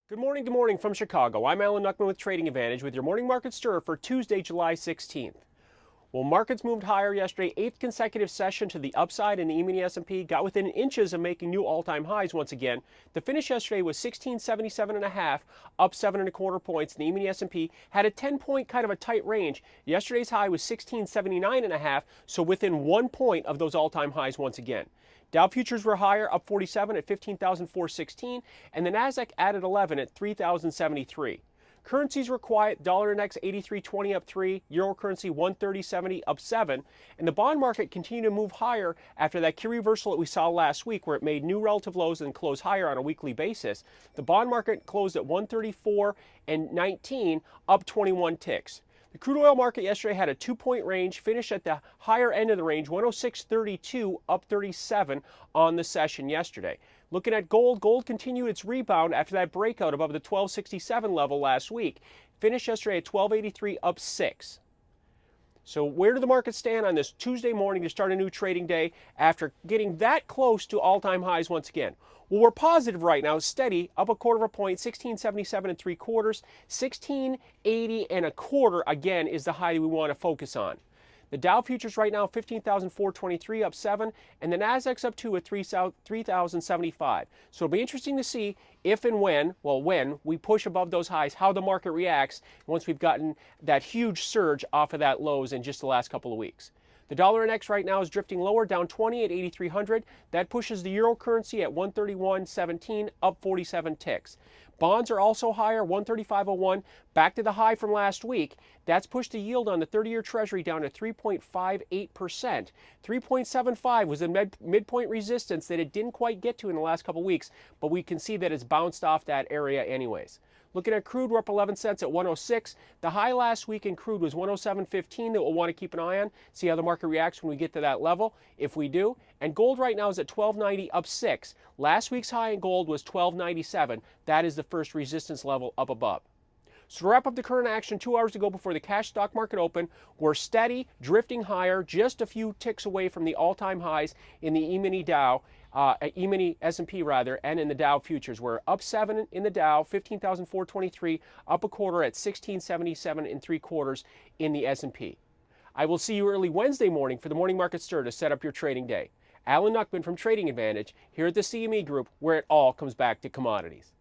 Good morning from Chicago. I'm Alan Nuckman with Trading Advantage with your morning market stir for Tuesday, July 16th. Well, markets moved higher yesterday, eighth consecutive session to the upside, and the E-mini S&P got within inches of making new all-time highs once again. The finish yesterday was 1677.5, up 7.25 points. And the E-mini S&P had a 10-point kind of a tight range. Yesterday's high was 1679.5, so within 1 point of those all-time highs once again. Dow futures were higher, up 47 at 15,416, and the Nasdaq added 11 at 3,073. Currencies were quiet. Dollar index 83.20 up 3, euro currency 130.70 up 7, and the bond market continued to move higher after that key reversal that we saw last week where it made new relative lows and closed higher on a weekly basis. The bond market closed at 134 and 19, up 21 ticks. The crude oil market yesterday had a 2-point range, finished at the higher end of the range, 106.32, up 37 on the session yesterday. Looking at gold, gold continued its rebound after that breakout above the 1267 level last week. Finished yesterday at 1283, up 6. So where do the markets stand on this Tuesday morning to start a new trading day after getting that close to all-time highs once again? Well, we're positive right now, steady, up 1/4 point, 1677 3/4, 1680 1/4 again is the high we want to focus on. The Dow futures right now 15,423 up 7, and the Nasdaq's up 2 at 3,075. So it'll be interesting to see if and when we push above those highs, how the market reacts once we've gotten that huge surge off of that lows in just the last couple of weeks. The dollar index right now is drifting lower, down 20 at 8,300. That pushes the euro currency at 131.17, up 47 ticks. Bonds are also higher, 135.01, back to the high from last week. That's pushed the yield on the 30-year Treasury down to 3.58%. 3.75 was a midpoint resistance that it didn't quite get to in the last couple of weeks, but we can see that it's bounced off that area anyways. Looking at crude, we're up 11 cents at 106. The high last week in crude was 107.15 that we'll want to keep an eye on, see how the market reacts when we get to that level, if we do. And gold right now is at 1290 up 6. Last week's high in gold was 1297. That is the first resistance level up above. So to wrap up the current action, 2 hours ago before the cash stock market open, we're steady, drifting higher, just a few ticks away from the all-time highs in the E-mini Dow, E-mini S&P rather, and in the Dow futures. We're up 7 in the Dow, 15,423, up 1/4 at 1677 3/4 in the S&P. I will see you early Wednesday morning for the morning market stir to set up your trading day. Alan Nuckman from Trading Advantage here at the CME Group, where it all comes back to commodities.